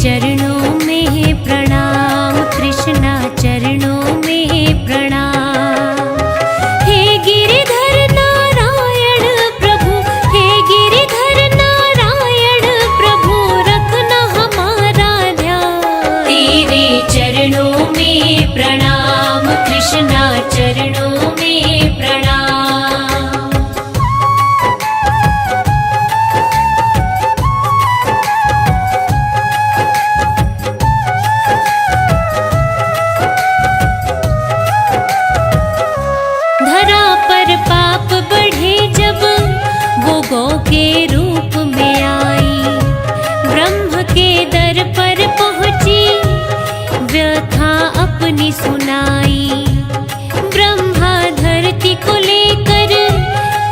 चरणों में है प्रणाम, कृष्णा चरणों में है प्रणाम। हे गिरिधर नारायण प्रभु, हे गिरिधर नारायण प्रभु, रखना हमारा ध्यान। तेरे चरणों में प्रणाम, कृष्णा चरणों में प्रणाम। पाप बढ़े जब वो गौ के रूप में आई, ब्रह्म के दर पर पहुंची व्यथा अपनी सुनाई। ब्रह्मा धरती को लेकर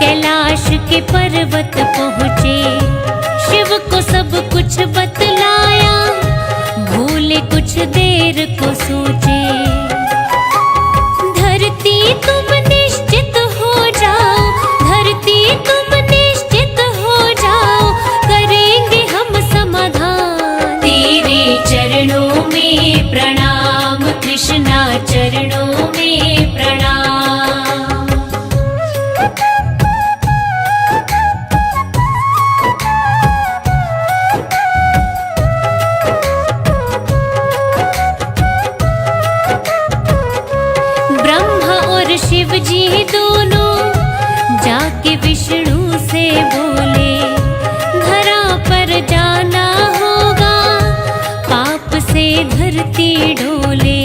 कैलाश के पर्वत पहुंचे, शिव को सब कुछ बतलाया, भूले कुछ देर को सोचे। धरती तुम निश्चित हो जाओ, धरती तुम निश्चित हो जाओ, करेंगे हम समाधान। तेरे चरणों में प्रणाम, कृष्णा चरणों में प्रणाम। ब्रह्मा और शिव जी दोनों जाके विष्णु से बोले, धरा पर जाना होगा, पाप से धरती डोले।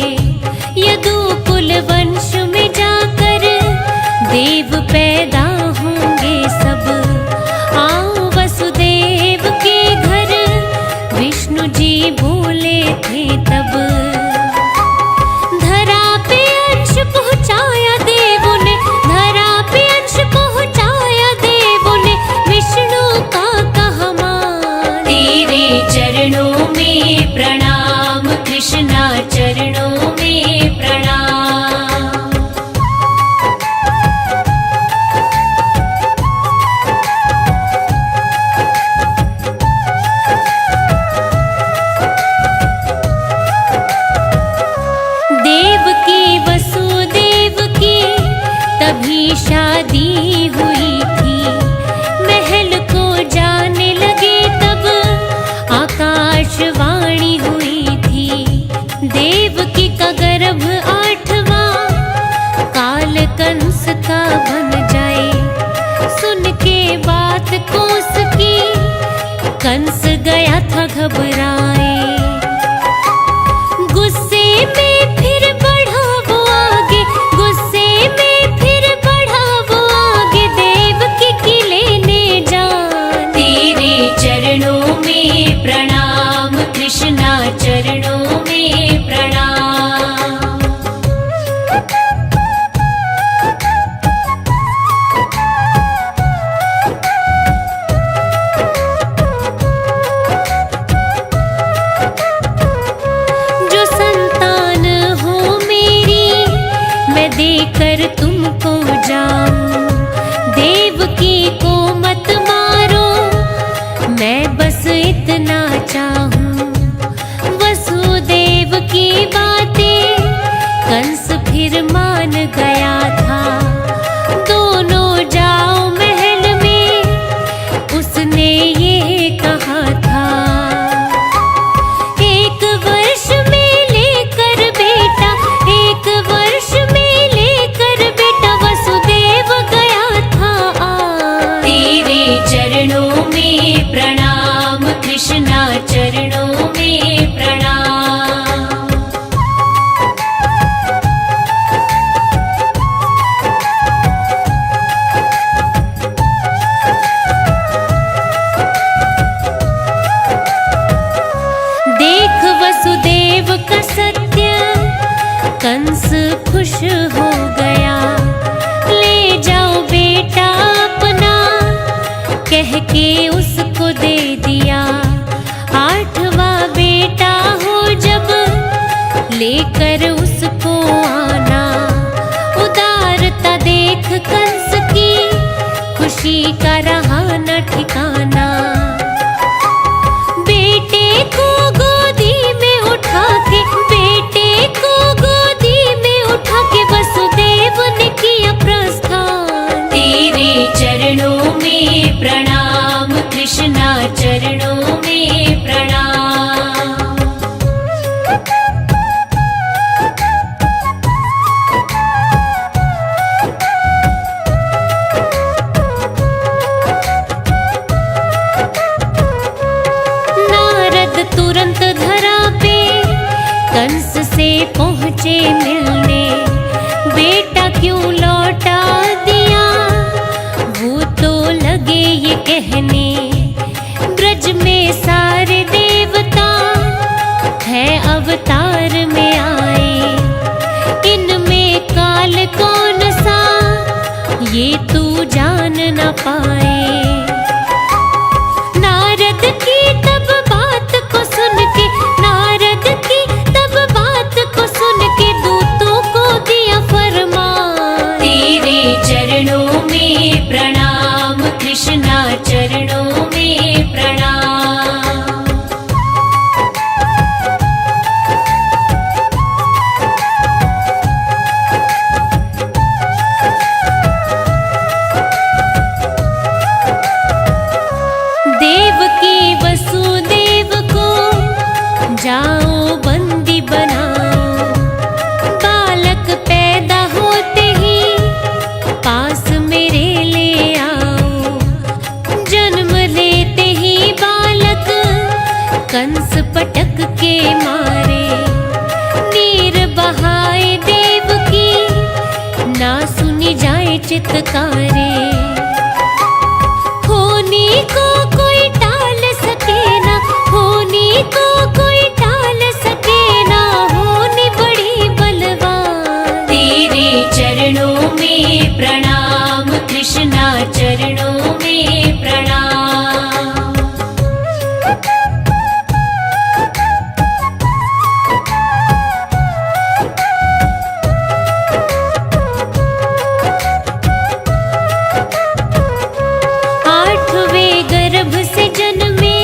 यदुकुल वंश में जाकर देव पैदा होंगे सब, आओ वसुदेव के घर, विष्णु जी बोले थे तब। धरा पे अंश पहुँचाया देवों ने, धरा पे अंश पहुँचाया देवों ने, विष्णु का कहा मान। तेरे चरणों में प्रणाम, कृष्णा चरणों में प्रणाम। देवकी वसुदेव की तभी शादी हुई थी, महल को जाने लगे तब आकाशवाणी हुई थी। देवकी का गर्भ 8वां काल कंस का बन जाए, सुन के बात को उसकी कंस गया था घबराए। गुस्से में फिर बढ़ा वो आगे, गुस्से में फिर बढ़ा वो आगे, देवकी की लेने जान। तेरे चरणों में प्रणाम, कृष्णा चरणों में प्रणाम। जो संतान हो मेरी मैं देकर तुमको जाऊं, देवकी को मत मारो, मैं बस इतना चाहूं। वसुदेव की बातें कंस फिर मान गया था, दोनों जाओ महल में, उसने ये कहा था। 1 वर्ष में लेकर बेटा, 1 वर्ष में लेकर बेटा, वसुदेव गया था आ। तेरे चरणों में प्रणाम, कृष्णा चरणों में प्रणाम। पहुँचे मिलने, बेटा क्यों लौटा दिया, वो तो लगे ये कहने, ब्रज में सारे देवता है अवतार में आए, इनमें काल कौन सा ये तू जान न पाए। नारद की तब बात को सुन के, नारद की तब बात को सुन के दूतों को दिया फरमान, तेरे चरणों में प्रणाम कृष्णा, चरणों में प्रणाम। देवकी वसुदेव को जाओ बंदी बनाओ, बालक पैदा होते ही पास मेरे ले आओ, जन्म लेते ही बालक कंस पटक के मारे, नीर बहाए देवकी ना सुनी जाए चित्कारे, होनी को कोई टाल सके ना, होनी को कोई टाल सके ना, होनी बड़ी बलवान, तेरे चरणों में प्रणाम कृष्णा, चरणों में प्रणाम। आठवें गर्भ से जन्मे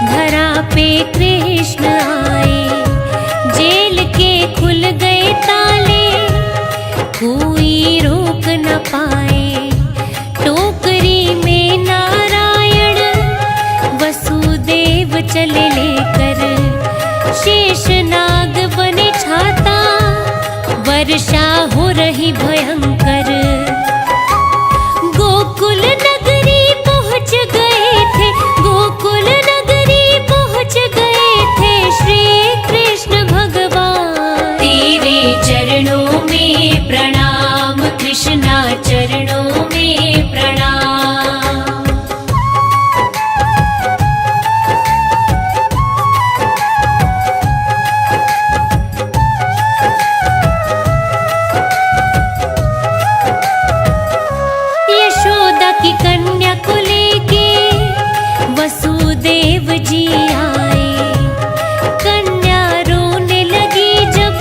धरा पे कृष्ण आए, जेल के खुल गए ताले कोई रोक न पाए, टोकरी में नारायण वसुदेव चले लेकर, शेषनाग बने छाता वर्षा हो रही भयंकर, गोकुल नगरी पहुँच गए थे, गोकुल नगरी पहुँच गए थे श्री कृष्ण भगवान, तेरे चरणों में प्रणाम कृष्णा, चरणों में प्रणाम। यशोदा की कन्या को लेके वसुदेव जी आए, कन्या रोने लगी जब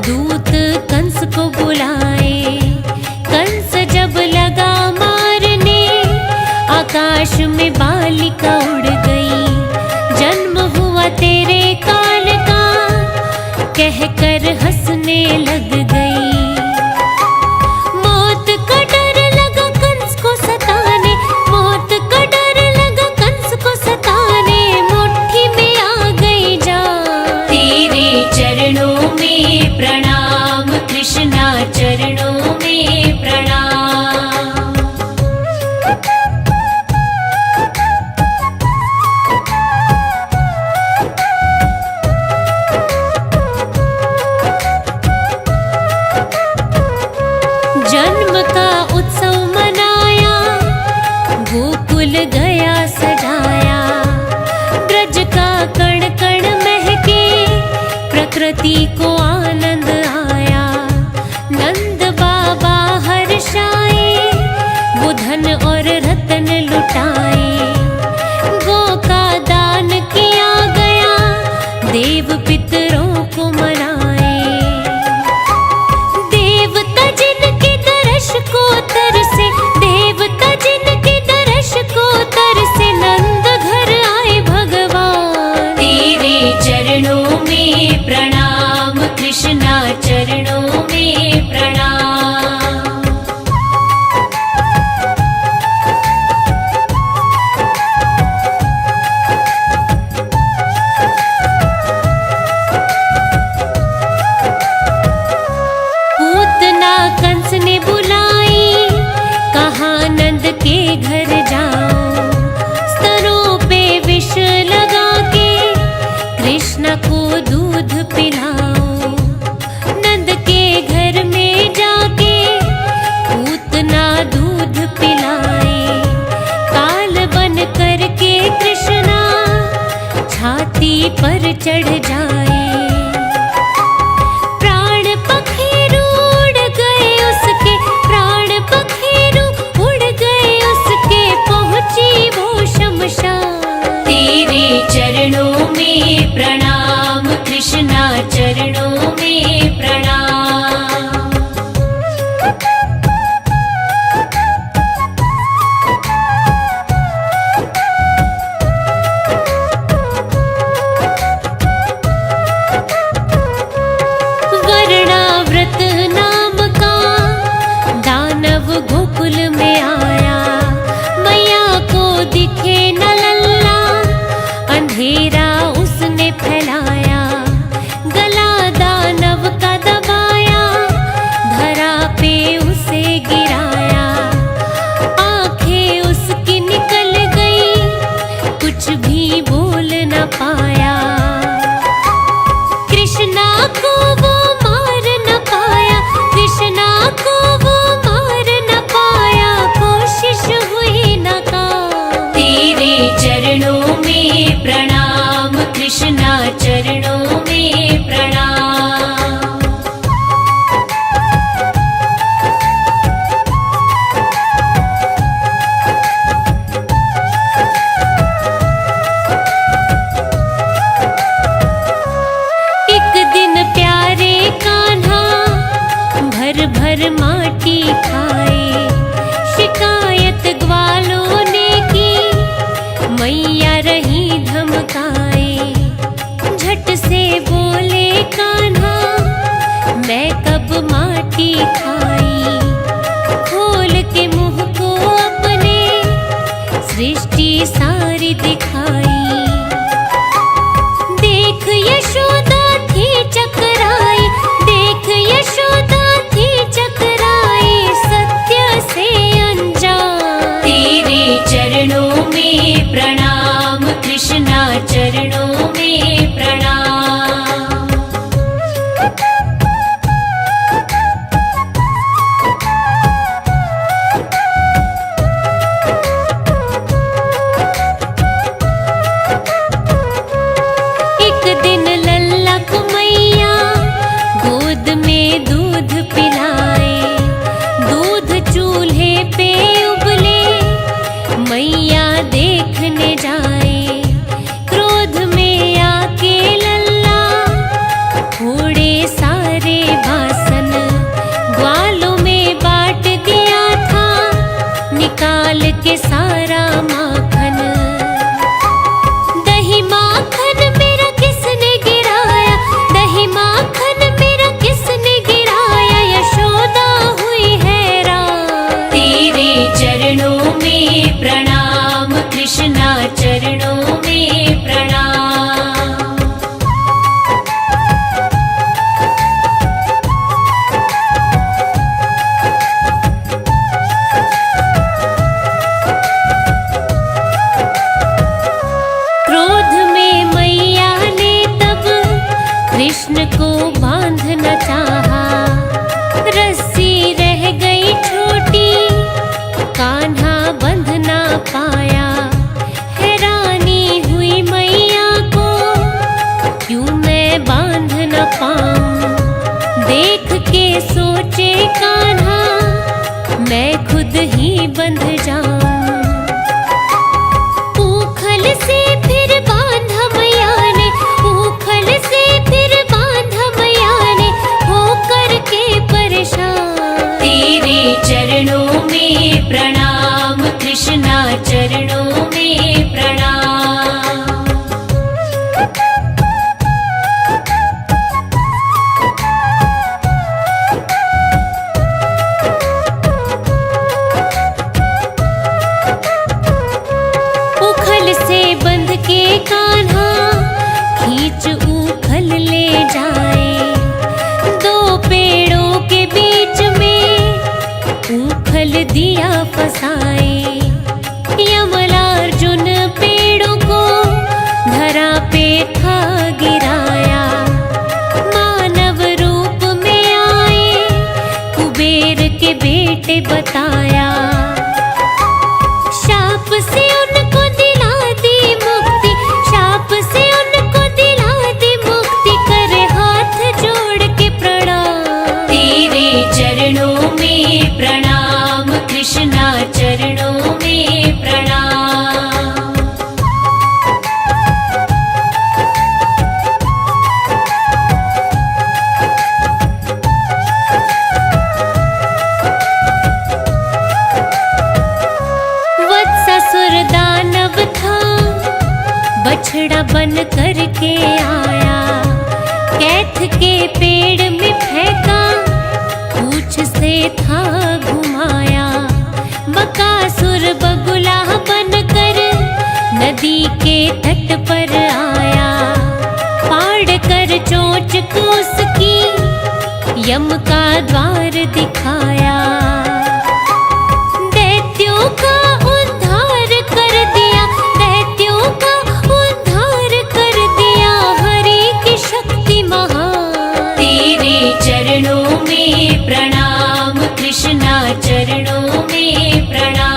दूत कंस को बुलाए, कंस जब लगा मारने आकाश में बालिका उड़ गई, जन्म हुआ तेरे काल का कहकर हंसने लग गई, मौत का डर लगा कंस को सताने, मौत का डर लगा कंस को सताने, मुट्ठी में आ गई जान, तेरे चरणों में प्रणाम कृष्णा, चरणों में प्रणाम। जन्म का उत्सव मनाया, गोकुल गया सजाया, ब्रज का कण कण महके, प्रकृति को आनंद आया, नंद बाबा हर्षाए, वो धन और रतन लुटाए, गो का दान किया गया, देव पितरों को मनाए, देवता जिनके दर्श को तरसे, देवता जिनके दर्श को तरसे, नंद घर आए भगवान, तेरे चरणों में प्रणाम कृष्णा, चरणों में प्रणाम। पूतना कंस ने बुलाई, कहा नंद के घर जाओ, स्तनों पे विष लगा के कृष्ण को दूध पिलाओ, चढ़ जाए। प्राण पखेरु उड़ गए उसके, प्राण पखेरु उड़ गए उसके, पहुंची वो शमशान। तेरे चरणों में प्रणाम कृष्णा, चरणों में प्रणाम। वर्णाव्रत नाम का दानव गोकुल में आया, मैया को दिखे न लल्ला, अंधेरा उसने फैलाया। गला दानव का दबाया, धरा पे उसे गिराया। आंखें उसकी निकल गई, कुछ भी बोल न पाया। कृष्णा को वो मार न पाया, कृष्णा को वो मार न पाया, कोशिश हुई नाकाम। तेरे चरणों में प्रणाम कृष्णा, चरणों में प्रणाम। एक दिन प्यारे कान्हा भर भर माटी खाए, शिकायत ग्वालों ने की, मैया रही धमकाए। झट से बोले कान्हा, मैं कब माटी खाई। खोल के मुंह को अपने सृष्टि सारी दिखाई। देख यशोदा थी चकराई, देख यशोदा थी चकराई, सत्य से अनजान। तेरे चरणों में प्रणाम कृष्णा, चरणों में प्रणाम। एक दिन लल्ला को मैया गोद में दूध पिलाए, दूध चूल्हे पे उबले, मैया देखने जाए। क्रोध में आके लल्ला फोड़े सारे बासन, ग्वालों में बांट दिया था निकाल के सारा माखन। दही माखन मेरा किसने गिराया, दही माखन मेरा किसने गिराया, यशोदा हुई हैरान। तेरे चरणों में प्रणाम कृष्णा, चरणों में प्रणाम। क्रोध में मैया ने तब कृष्ण को बांधना चाहा, रस्सी रह गई छोटी, कान्हा बंध ना पाया। हैरानी हुई मैया को, क्यों मैं बांध न पाऊं। देख के सोचे कान्हा, मैं खुद ही बंध जाऊं। ऊखल से फिर बांधा मैया ने, ऊखल से फिर बांधा मैया ने, होकर के परेशान। तेरे चरणों में प्रणाम कृष्णा, चरणों में प्रणाम। उखल से बंध के कान्हा खींच ऊखल ले जाए, दो पेड़ों के बीच में ऊखल दिया फसाए। यमलार्जुन पेड़ों को धरा पे था गिराया, मानव रूप में आए कुबेर के बेटे बताया। शाप से उनको दिला दी मुक्ति, शाप से उनको दिला के पेड़ में फेंका, पूंछ से था घुमाया। बकासुर बगुला बनकर नदी के तट पर आया, फाड़ कर चोंच को उसकी यम का द्वार दिखाया। दैत्यों का उद्धार कर दिया, दैत्यों का उद्धार कर दिया, हरि की शक्ति महान। तेरे चरणों में प्रणाम कृष्णा, चरणों में प्रणाम।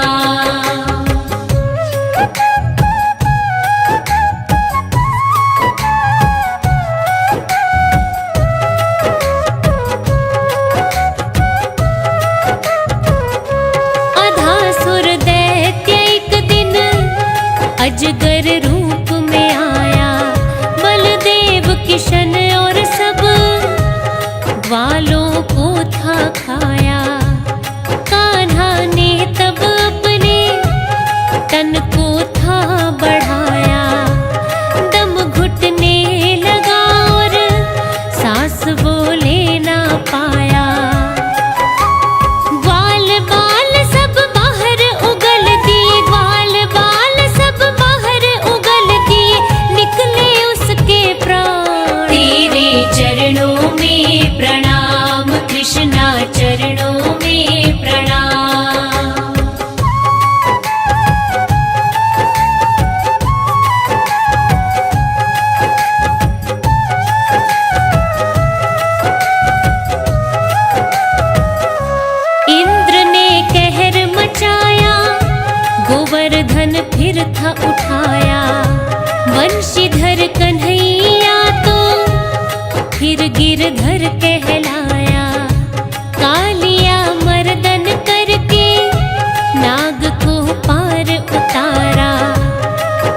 अजगर रूप में आया, बलदेव किशन और सब ग्वालों को था खाया। कान्हा ने तब अपने तन को था बढ़ाया, दम घुटने लगा और सांस वो ले ना पाया। ग्वाल बाल सब बाहर उगल दिए, ग्वाल बाल सब बाहर उगल दिए, निकले उसके प्राण। तेरे चरणों में प्रणाम कृष्णा, चरणों में प्रणाम। इंद्र ने कहर मचाया, गोवर्धन फिर था उठाया। वंशीधर कन्हैया तो फिर गिरधर कहलाया। कालिया मर्दन करके नाग को पार उतारा,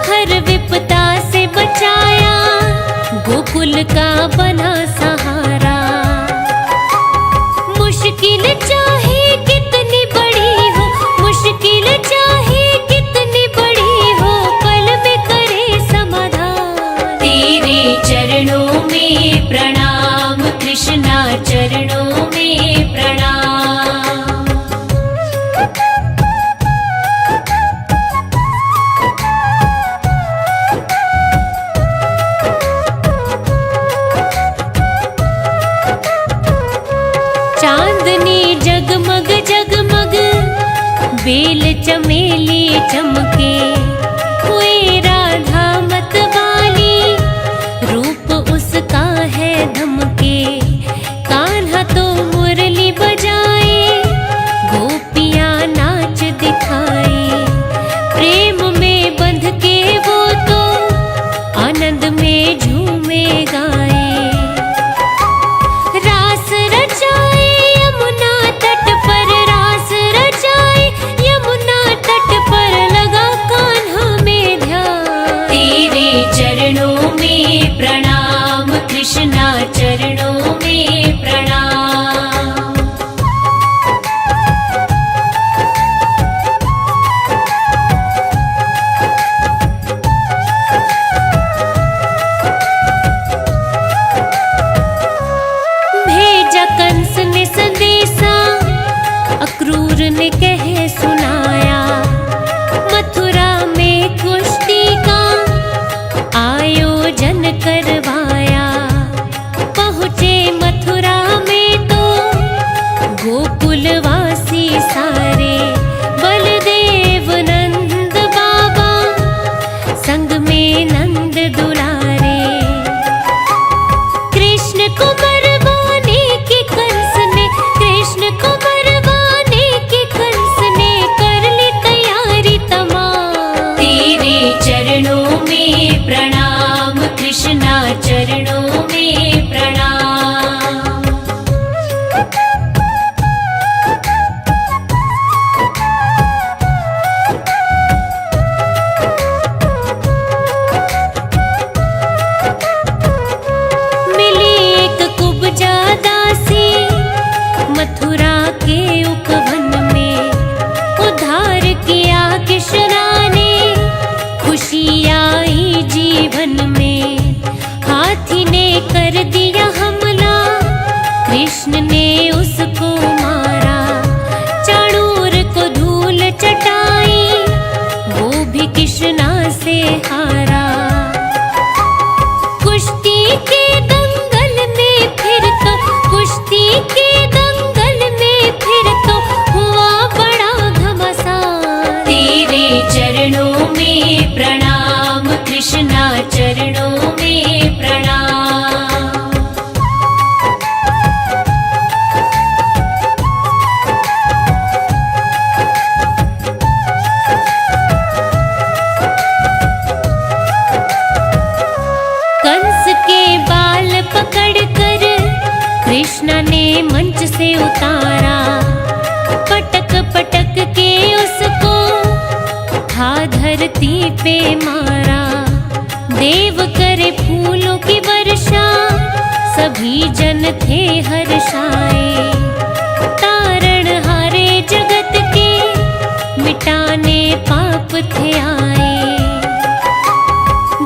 हर विपदा से बचाया, गोकुल का बना सहारा। मुश्किल चाहे कितनी बड़ी हो, मुश्किल चाहे कितनी बड़ी हो, पल में करे समाधान। तेरे चरणों में प्रणाम कृष्णा, चरणों में प्रणाम। चांदनी जगमग जगमग बेल चमेली चमके, हुए राधा मतवाली, रूप उसका है धमके। कान्हा तो मुरली बजाए, गोपियां नाच दिखाए। प्रेम में बंध के वो तो आनंद में झूमे गाए। रास रचाए यमुना तट पर, रास रचाए यमुना तट पर, लगा कान्हा में ध्यान। तेरे चरणों में प्रणाम कृष्णा, चरणों में प्रणाम। भेजा कंस ने संदेशा, अक्रूर ने कहे सुनाया। मथुरा में कुश्ती का आयोजन करवाया, पहुँचे मथुरा में से उतारा, पटक पटक के उसको उठा धरती पे मारा। देव करे फूलों की वर्षा, सभी जन थे हर्षाए। तारण हारे जगत के, मिटाने पाप थे आए।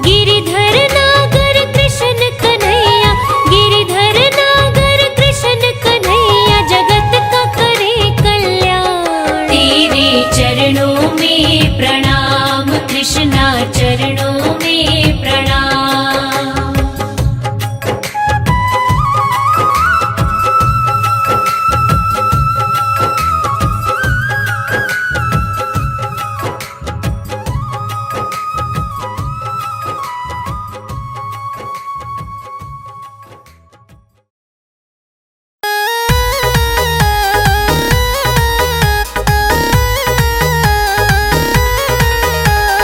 गिरिधर नागर कृष्ण कन्हैया, गिरिधर नागर कृष्ण कन्हैया, जगत का करे कल्याण। तेरे चरणों में प्रणाम कृष्णा, चरणों में प्रणाम।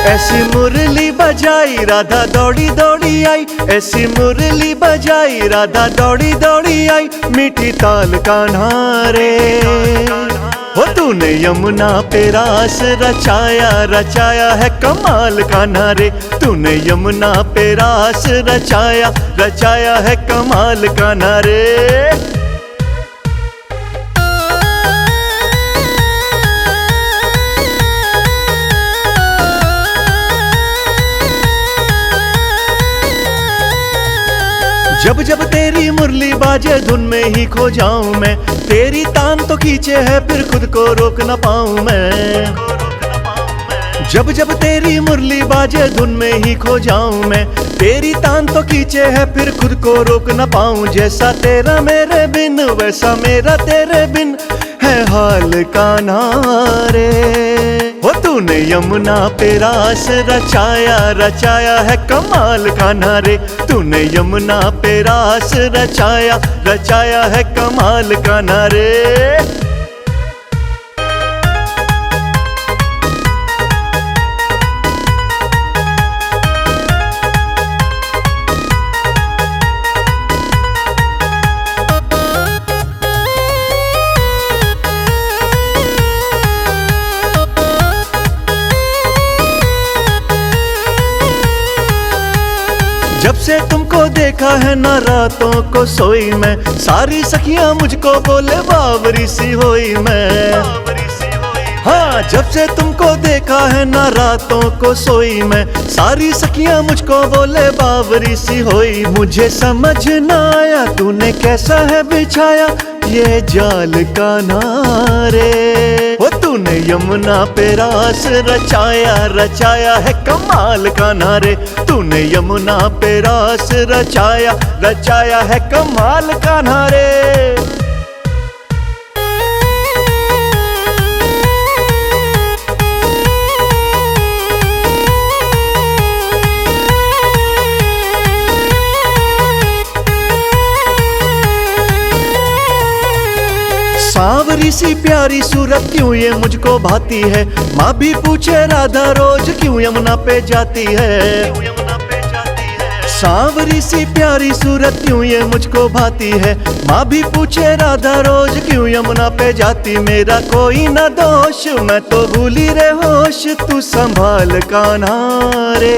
ऐसी मुरली बजाई राधा दौड़ी दौड़ी आई, ऐसी मुरली बजाई राधा दौड़ी दौड़ी आई। मीठी ताल कान्हा रे, हो तूने यमुना पे रास रचाया, रचाया है कमाल कान्हा रे। तूने यमुना पे रास रचाया, रचाया है कमाल कान्हा रे। जब जब तेरी मुरली बाजे धुन में ही खो जाऊं मैं। तेरी तान तो खींचे है फिर खुद को रोक न पाऊं मैं। जब जब तेरी मुरली बाजे धुन में ही खो जाऊं मैं। तेरी तान तो खींचे है फिर खुद को रोक न पाऊं। जैसा तेरा मेरे बिन, वैसा मेरा तेरे बिन है हाल कान्हा रे। हो तूने यमुना पे रास रचाया, रचाया है कमाल कान्हा रे। तूने यमुना पे रास रचाया, रचाया है कमाल कान्हा रे। जब से तुमको देखा है ना रातों को सोई मैं। सारी सखियां मुझको बोले बावरी सी होई मैं। हाँ, जब से तुमको देखा है ना रातों को सोई मैं। सारी सखियां मुझको बोले बावरी सी होई। मुझे समझ ना आया तूने कैसा है बिछाया ये जाल कान्हा रे। हो तूने यमुना पे रास रचाया, रचाया है कमाल कान्हा रे। तूने यमुना पे रास रचाया, रचाया है कमाल कान्हा रे। सांवरी सी प्यारी सूरत क्यों ये मुझको भाती है। माँ भी पूछे राधा रोज क्यों यमुना पे जाती है। सांवरी सी प्यारी सूरत क्यों ये मुझको भाती है। माँ भी पूछे राधा रोज क्यों यमुना पे जाती। मेरा कोई न दोष, मैं तो भूली रे होश। तू संभाल कान्हा रे।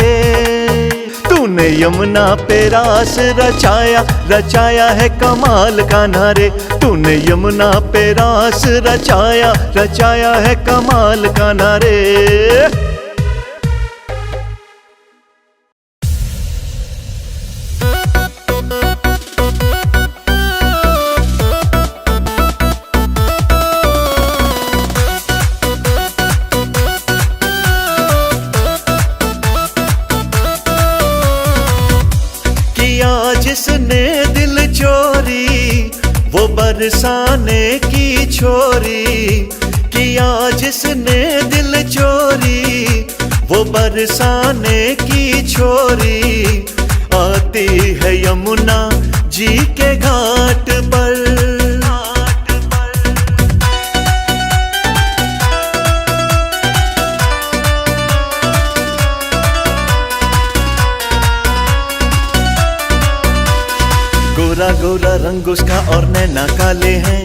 तूने यमुना पे रास रचाया, रचाया है कमाल कान्हा रे। तूने यमुना पे रास रचाया, रचाया है कमाल कान्हा रे। जिसने दिल चोरी वो बरसाने की छोरी। किया जिसने दिल चोरी वो बरसाने की छोरी। आती है यमुना जी के घाट पर। गोरा गोरा रंग उसका और नैना काले हैं।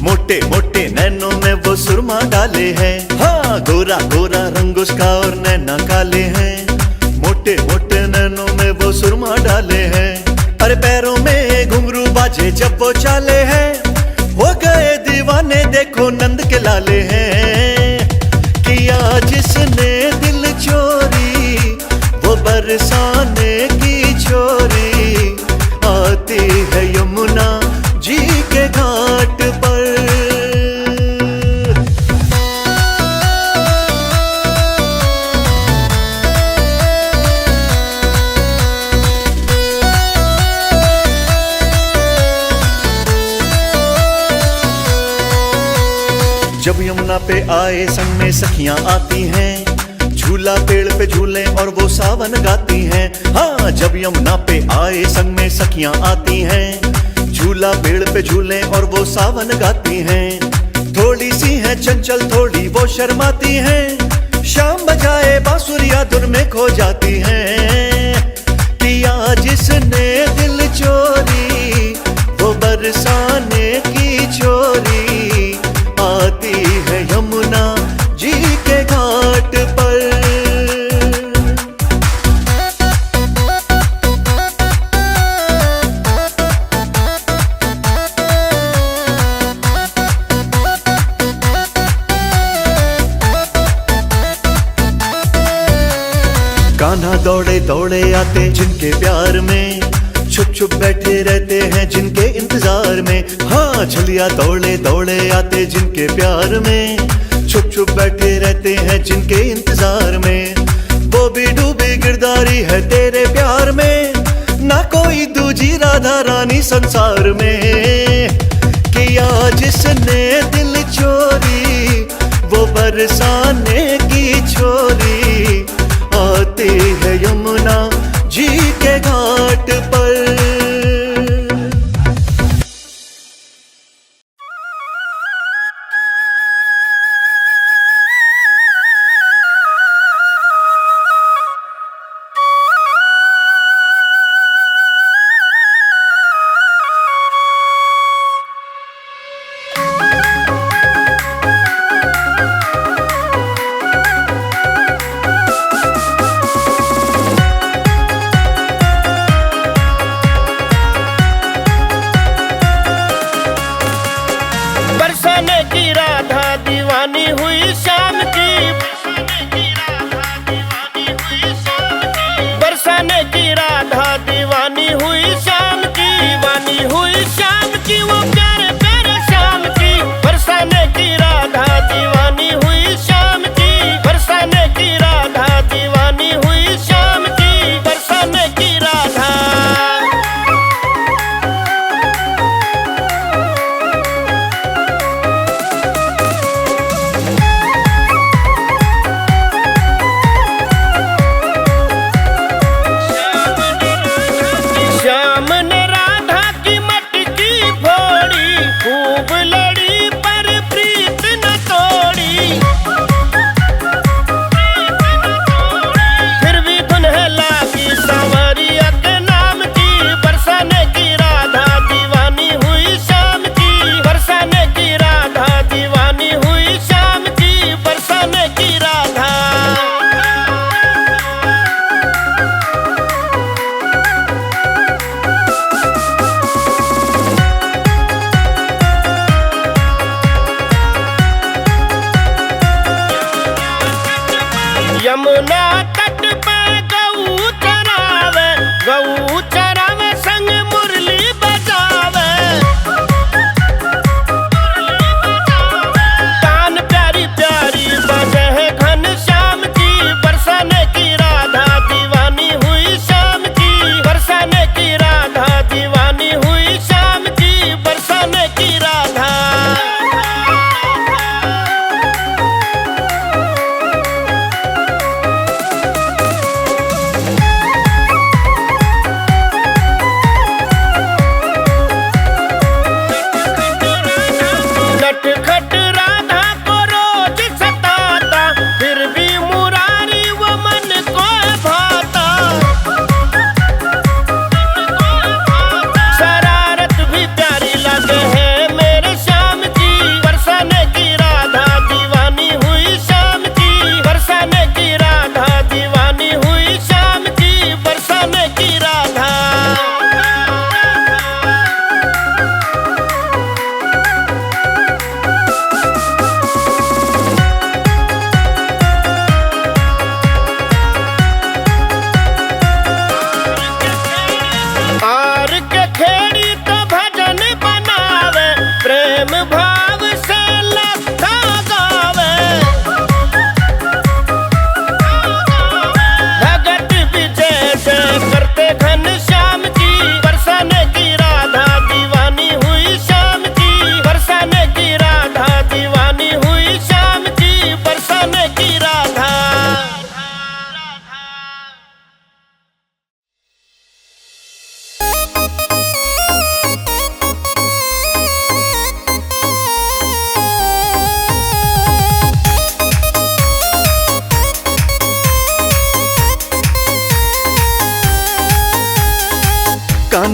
मोटे मोटे नैनों में वो सुरमा डाले हैं, हाँ गोरा गोरा रंग उसका और नैना काले हैं। मोटे मोटे नैनों में वो सुरमा डाले हैं, अरे पैरों में घुंघरू बाजे जब वो चाले हैं। हो गए दीवाने देखो नंद के लाले हैं, किया जिसने दिल चोरी वो बरसाने की छोरी। आती है यमुना जी के घाट पर। जब यमुना पे आए संग में सखियां आती हैं, झूला पेड़ पे झूले और वो सावन गाती हैं। हाँ जब यमुना पे आए संग में सखियां आती हैं, झूला पेड़ पे झूले और वो सावन गाती हैं। थोड़ी सी है चंचल थोड़ी वो शर्माती हैं, शाम बजाए बांसुरिया धुन में खो जाती हैं। किया जिसने दिल चोरी वो बरसाने की छोरी। आती है यमुना जी के घाट पर। कान्हा दौड़े दौड़े आते जिनके प्यार में, छुप छुप बैठे रहते हैं जिनके इंतजार में। हाँ झलिया दौड़े दौड़े आते जिनके प्यार में, छुप छुप बैठे रहते हैं जिनके इंतजार में। वो भी डूबी गिरदारी है तेरे प्यार में, ना कोई दूजी राधा रानी संसार में। किया जिसने दिल चोरी वो बरसाने की छोरी। आती है यमुना जी के घाट पर।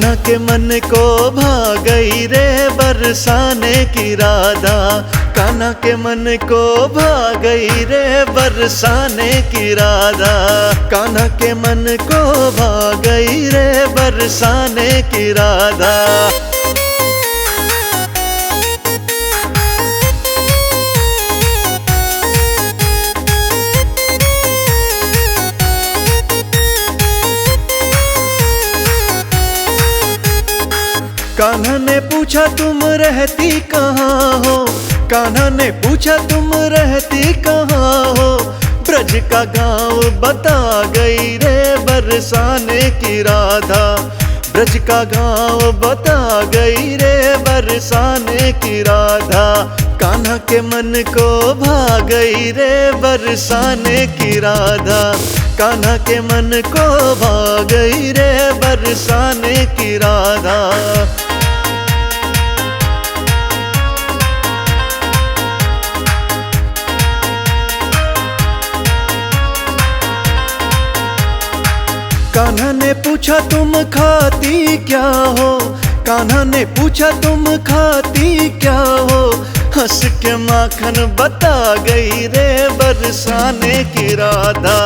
कान्हा के मन को भा गई रे बरसाने की राधा। कान्हा के मन को भा गई रे बरसाने की राधा। कान्हा के मन को भा गई रे बरसाने की राधा। कान्हा ने पूछा तुम रहती कहाँ हो। कान्हा ने पूछा तुम रहती कहाँ हो। ब्रज का गांव बता गई रे बरसाने की राधा। ब्रज का गांव बता गई रे बरसाने की राधा। कान्हा के मन को भा गई रे बरसाने की राधा। कान्हा के मन को भा गई रे बरसाने की राधा। कान्हा ने पूछा तुम खाती क्या हो। कान्हा ने पूछा तुम खाती क्या हो। हंस के माखन बता गई रे बरसाने की राधा।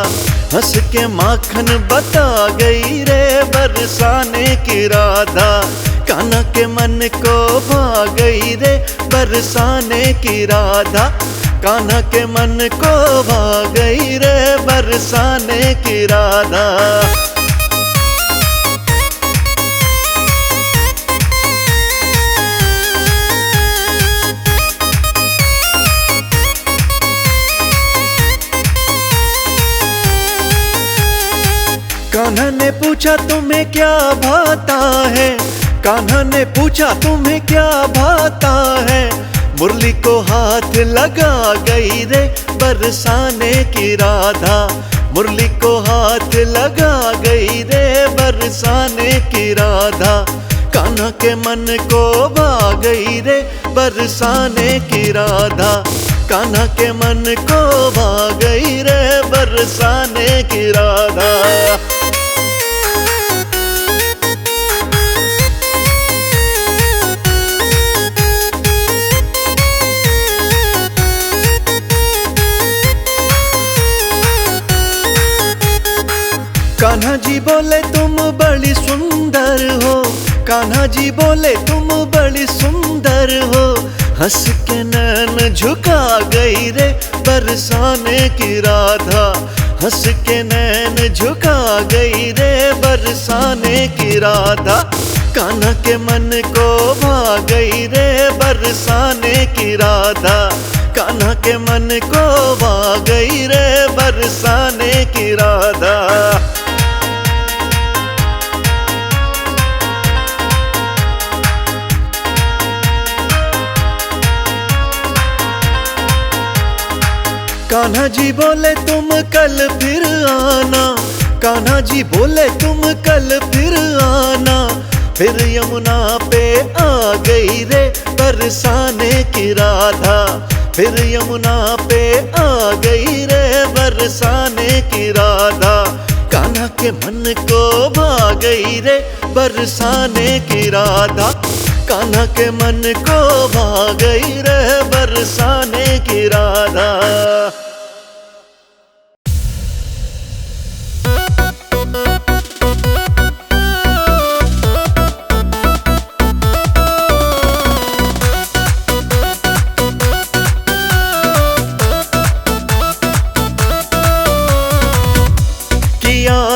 हंस के माखन बता गई रे बरसाने की राधा। कान्हा के मन को भा गई रे बरसाने की राधा। कान्हा के मन को भा गई रे बरसाने की राधा। कान्हा ने पूछा तुम्हें क्या भाता है। कान्हा ने पूछा तुम्हें क्या भाता है। मुरली को हाथ लगा गई रे बरसाने की राधा। मुरली को हाथ लगा गई रे बरसाने की राधा। कान्हा के मन को भा गई रे बरसाने की राधा। कान्हा के मन को भा गई रे बरसाने की राधा। कान्हा जी बोले तुम बड़ी सुंदर हो। कान्हा जी बोले तुम बड़ी सुंदर हो। हंस के नैन झुका गई रे बरसाने की राधा। हंस के नैन झुका गई रे बरसाने की राधा। कान्हा के मन को भा गई रे बरसाने की राधा। कान्हा के मन को भा गई रे बरसाने की राधा। कान्हा जी बोले तुम कल फिर आना। कान्हा जी बोले तुम कल फिर आना। फिर यमुना पे आ गई रे बरसाने की राधा। फिर यमुना पे आ गई रे बरसाने की राधा। कान्हा के मन को भा गई रे बरसाने की राधा। कान्हा के मन को भा गई रे बरसाने की राधा।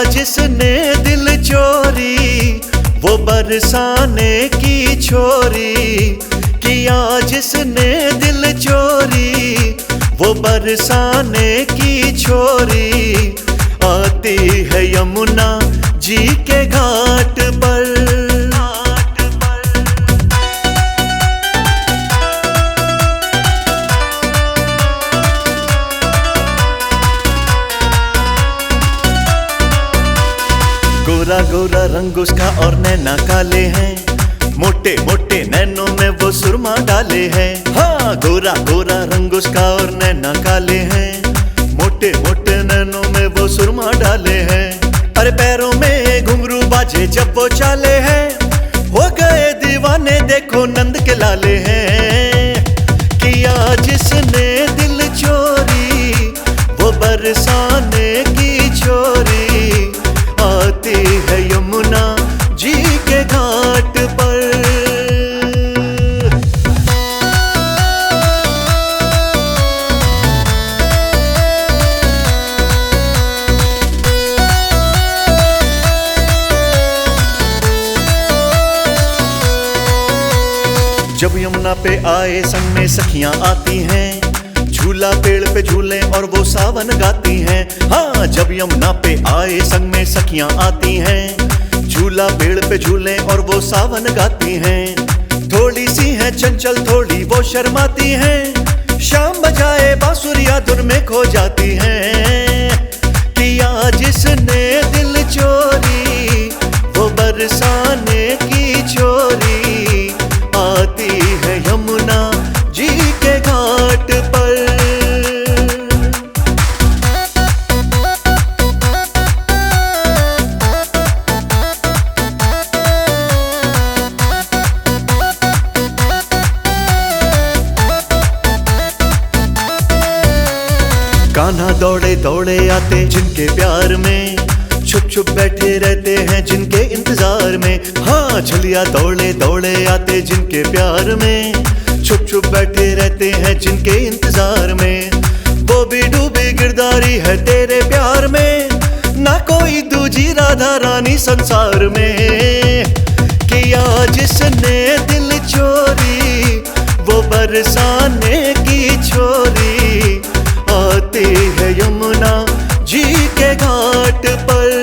जिसने दिल चोरी वो बरसाने की छोरी। किया जिसने दिल चोरी वो बरसाने की छोरी। आती है यमुना जी के घाट पर। गोरा गोरा रंग उसका और नैना काले हैं। मोटे मोटे नैनों में वो सुरमा डाले हैं। हाँ, गोरा गोरा रंग उसका और नैना काले हैं। मोटे मोटे नैनों में वो सुरमा डाले हैं। अरे पैरों में घुंघरू बाजे जब वो चाले हैं। जब यमुना पे आए संग में सखियां आती हैं, झूला पेड़ पे झूले और वो सावन गाती हैं। हाँ, जब यमुना पे आए संग में सखियां आती हैं, झूला पेड़ पे झूले और वो सावन गाती हैं। थोड़ी सी है चंचल थोड़ी वो शर्माती हैं, शाम बजाए बांसुरिया धुन में खो जाती हैं। किया जिसने दिल चोरी वो बरसाने की चोरी, आती है यमुना जी के घाट पर। कान्हा दौड़े दौड़े आते जिनके प्यार में, छुप छुप बैठे रहते हैं जिनके इंतजार में। हाँ, झलिया दौड़े दौड़े आते जिनके प्यार में, छुप छुप बैठे रहते हैं जिनके इंतजार में। वो भी डूबी गिरदारी है तेरे प्यार में, ना कोई दूजी राधा रानी संसार में। किया जिसने दिल चोरी वो बरसाने की छोरी, आती है यमुना जी के घाट पर।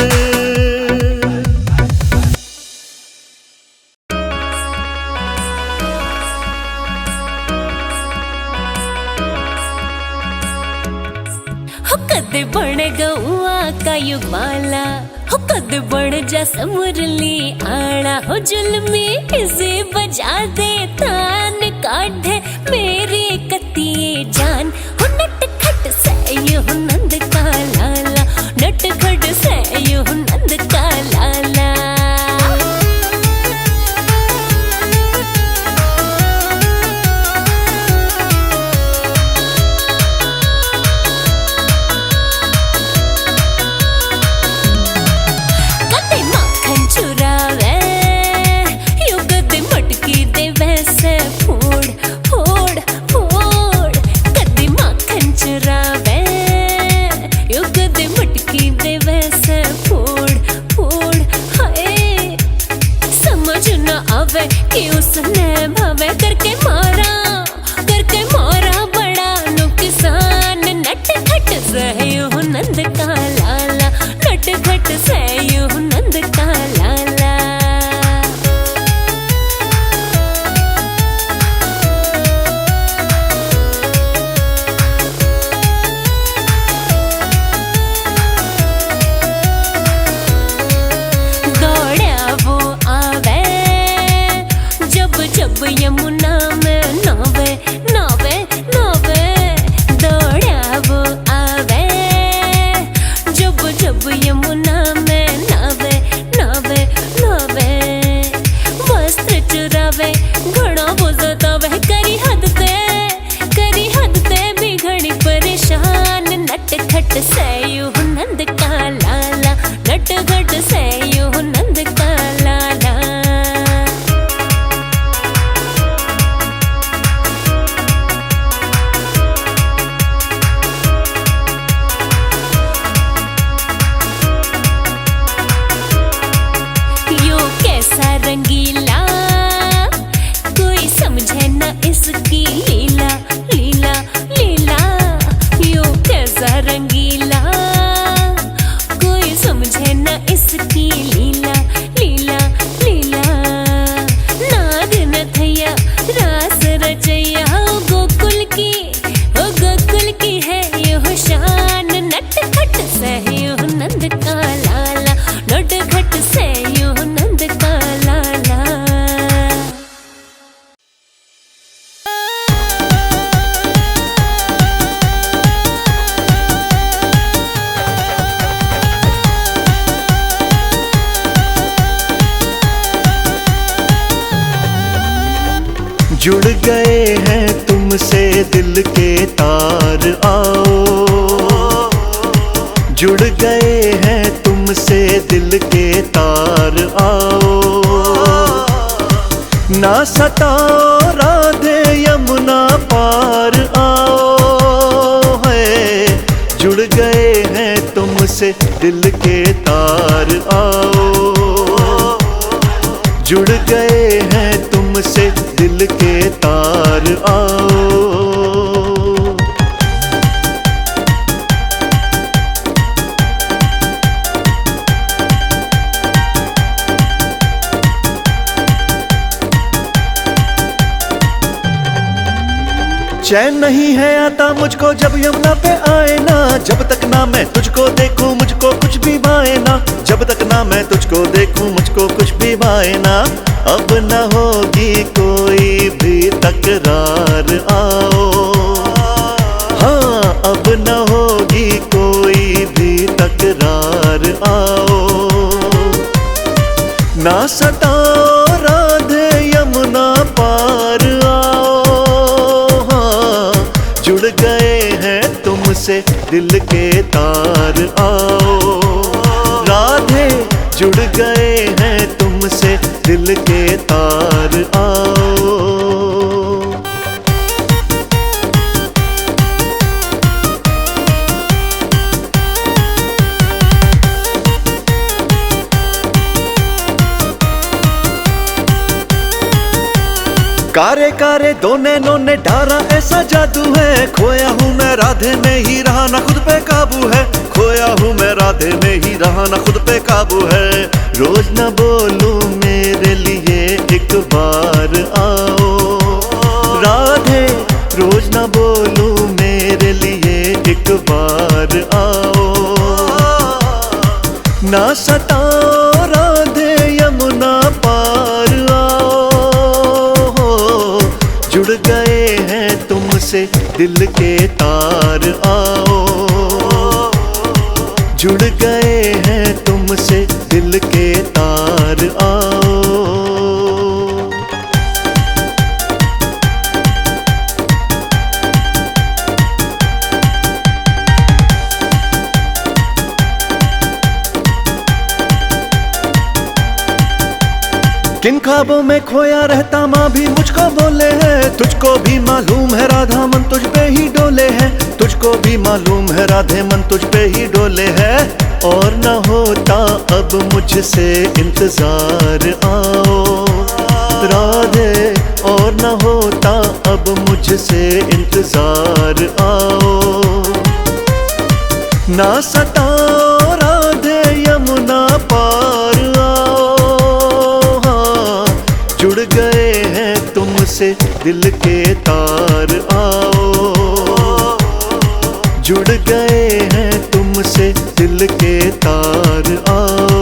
कद बन गौआ का युगमाला, कद बन जा मुरली आड़ा हो जुल्मी इसे बजा दे तान काढ़े मेरे कतिये जान। हो नट खट से यो नंद का लाला, नट खट से यो नंद का लाला। कि उसने भवे करके मारा बड़ा नुकसान। नट खट सहयो नंद का लाला, नट खट सहयो नंद का लाला। दौड़ा वो आवे जब यमुना में नावे नावे नावे, दौड़ा वो आवे जब यमुना में नावे नावे नावे। वस्त्र चुरावे घड़ा वो जतावे, करी हद ते भी घड़ी परेशान। नट खट से यो नंद का लाला, नट खट से यो नंद का लाला। रंगीला कोई समझे ना इसकी लीला लीला लीला। यो कैसा रंगीला कोई समझे ना इसकी लीला लीला लीला। नाद न थैया रास रचैया गोकुल की है यो शान। नट खट से यो नंद का लाला, नट खट से यो नंद का लाला। जुड़ गए हैं तुमसे दिल के तार आओ, जुड़ गए हैं तुमसे दिल के तार आओ। ना सताओ राधे यमुना पार आओ है। जुड़ गए हैं तुमसे दिल के तार आओ, जुड़ गए हैं तुमसे दिल दिल के तार आओ। चैन नहीं है आता मुझको जब यमुना पे आए ना, जब तक ना मैं तुझको देखूं मुझको कुछ भी भाए ना, जब तक ना मैं तुझको देखूं मुझको कुछ भी भाए ना। अब न होगी कोई भी तकरार आओ, हाँ अब न होगी कोई भी तकरार आओ। ना सताओ राधे यमुना पार आओ, हाँ जुड़ गए हैं तुमसे दिल के तार आओ। राधे जुड़ गए हैं तुमसे दिल के तार आओ। कारे कारे दो नैनों ने डारा ऐसा जादू है, खोया हूँ मैं राधे में ही रहा ना खुद पे काबू है, खोया हूँ मैं राधे में ही रहा ना खुद पे काबू है। रोज न बोलूं मेरे लिए एक बार आओ, राधे रोज न बोलूं मेरे लिए एक बार आओ। ना सताओ राधे यमुना पार आओ, जुड़ गए हैं तुमसे दिल के तार आओ। जुड़ गए हैं तुमसे दिल के तार आओ। किन ख्वाबों में खोया रहता माँ भी मुझको बोले है, तुझको भी मालूम है राधा मन तुझ पे ही डोले है, तुझको भी मालूम है राधे मन तुझ पे ही डोले है। और न होता अब मुझसे इंतजार आओ राधे, और न होता अब मुझसे इंतजार आओ। ना सताओ राधे यमुना पार आओ, हाँ जुड़ गए हैं तुमसे दिल के तार आओ। जुड़ गए हैं तुमसे दिल के तार आओ।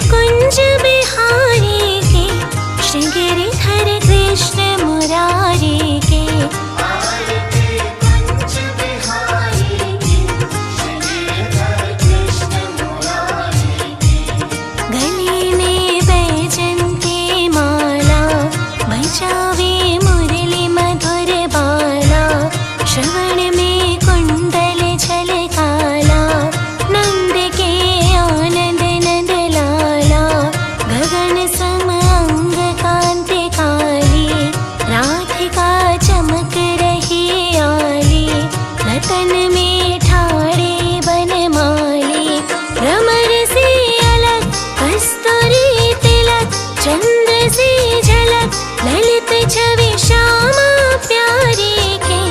कुंज बिहारी के श्रृंगिरिधर कृष्ण मुरारी के, कुंज बिहारी के श्रृंगिरिधर कृष्ण मुरारी के। गले में बैजंती माला बजावे मुरली मधुर बाला, श्रवण में कुंडल झलकाला नंद के आनंद नंद लाला। गगन सम अंग कांति काली, राधिका चमक रही आली। रतन में ठाड़े बनमाली, भ्रमर से अलग कस्तूरी तिलक। चंद्र से झलक ललित छवि श्यामा प्यारी के,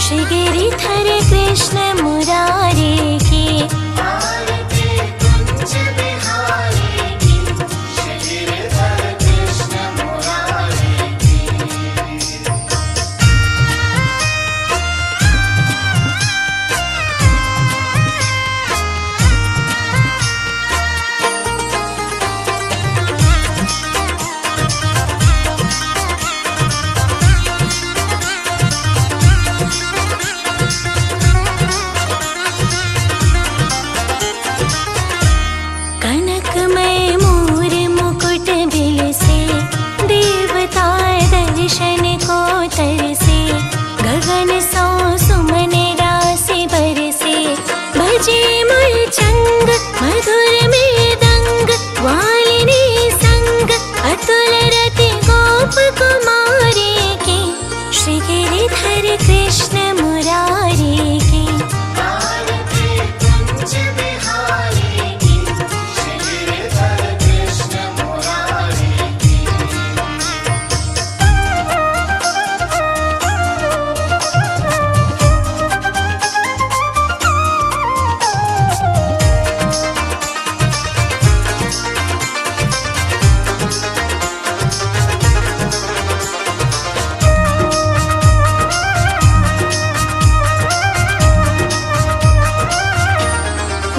श्री गिरिधर कृष्ण मुरारी के। दर्शन को तरसे गगन सो गिरिधर कृष्ण मुरारी की।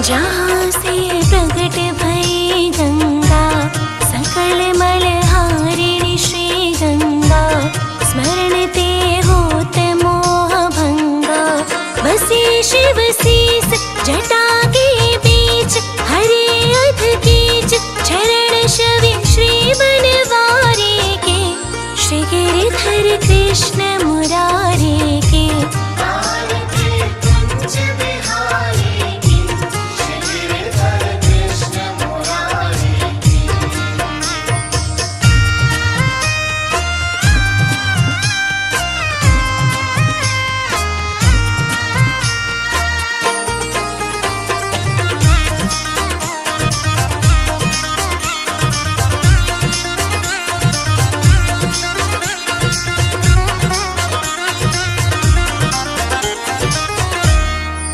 जहाँ से प्रकट भई गंगा, सकल मलहारिणी श्री गंगा, स्मरण ते होत मोह भंगा। बसी शिव शीस जटा के बीच, हरे अध कीच चरण छवि श्री बनवारी के। श्री गिरिधर कृष्ण मुरारी के।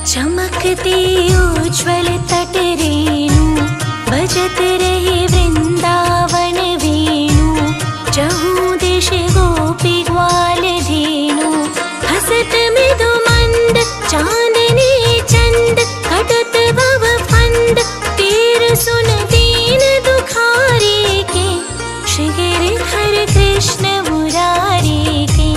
चमकते उज्ज्वल तट रेणु, बजत रहे वृंदावन वेणु। चहु दिश गोपी ग्वाल धेनु, हसत मृदु मंद चांदनी चंद। कटत भव फंद तीर सुन दीन दुखारी के। श्री गिरिधर कृष्ण मुरारी के।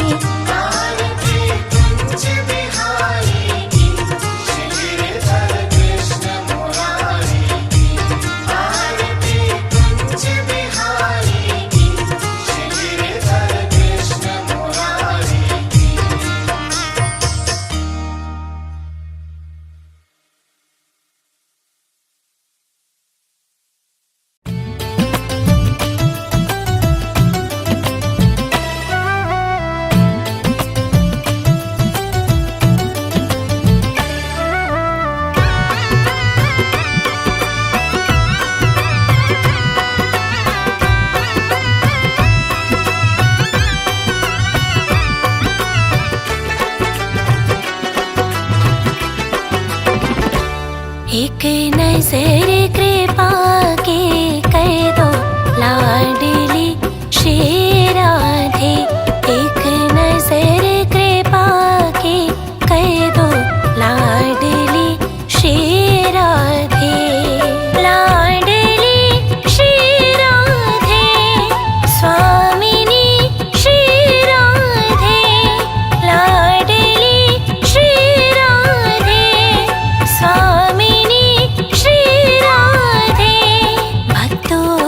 एक नजर कृपा के कर दो लाडली श्री राधे। एक नजर कृपा के कर दो लाडली श्री राधे। लाडली श्री राधे, स्वामिनी श्री राधे। लाडली श्री राधे, स्वामिनी श्री राधे। भक्तों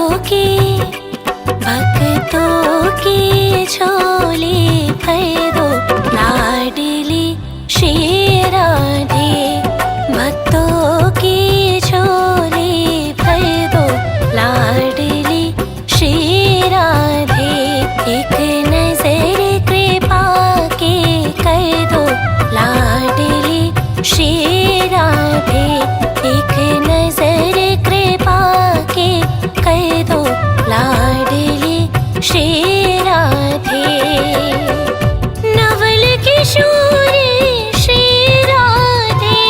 की झोली भर दो लाडली श्री राधे। भक्तों की झोली भर दो लाडली श्री राधे। एक नजर कृपा के कर दो लाडली श्री राधे। एक नजर कृपा के कर दो लाडली श्री राधे। नवल किशोर श्री राधे,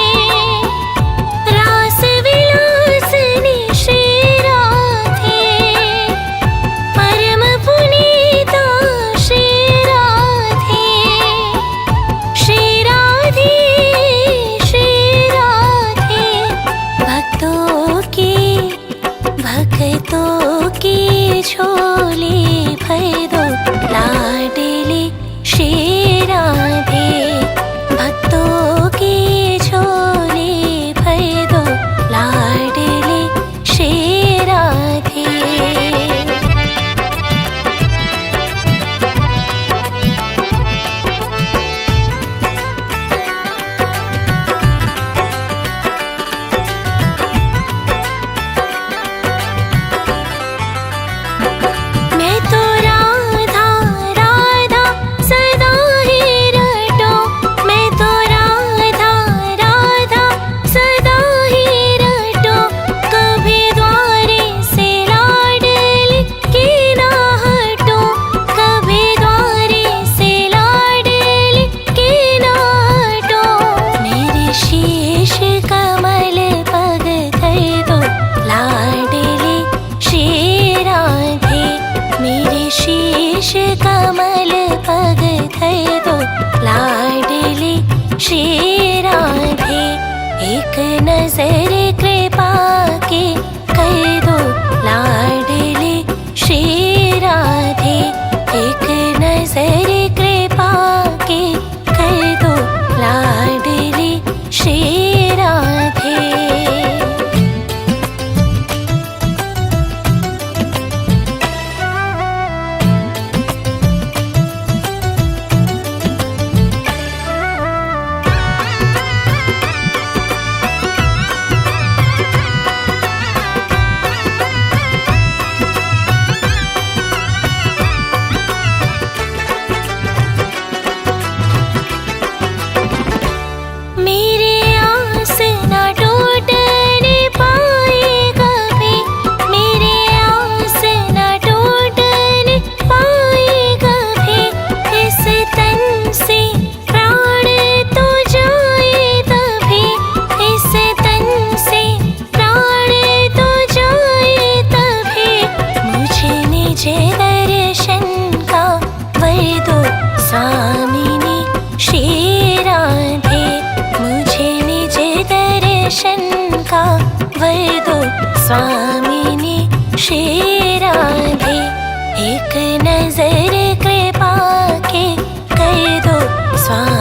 रास विलासनी श्री राधे। परम पुनीता श्री राधे। श्री राधे, श्री राधे। भक्त लाडली श्री राधे, एक नजर कृपा की कर दो लाडली श्री राधे, एक नजर कृपा की कर दो लाडली श्री राधे। मेरे आस ना टूटने पाएगा भी, मेरे आस ना टूटने पाएगा भी, इस तन से प्राण तो जाए तभी, इस तन से प्राण तो जाए तभी, मुझे निज दर्शन का वर दो स्वामिनी श्री राधे, मुझे निज दर्शन का वर दो स्वामिनी श्री राधे, एक नजर कृपा के कर दो स्वामी।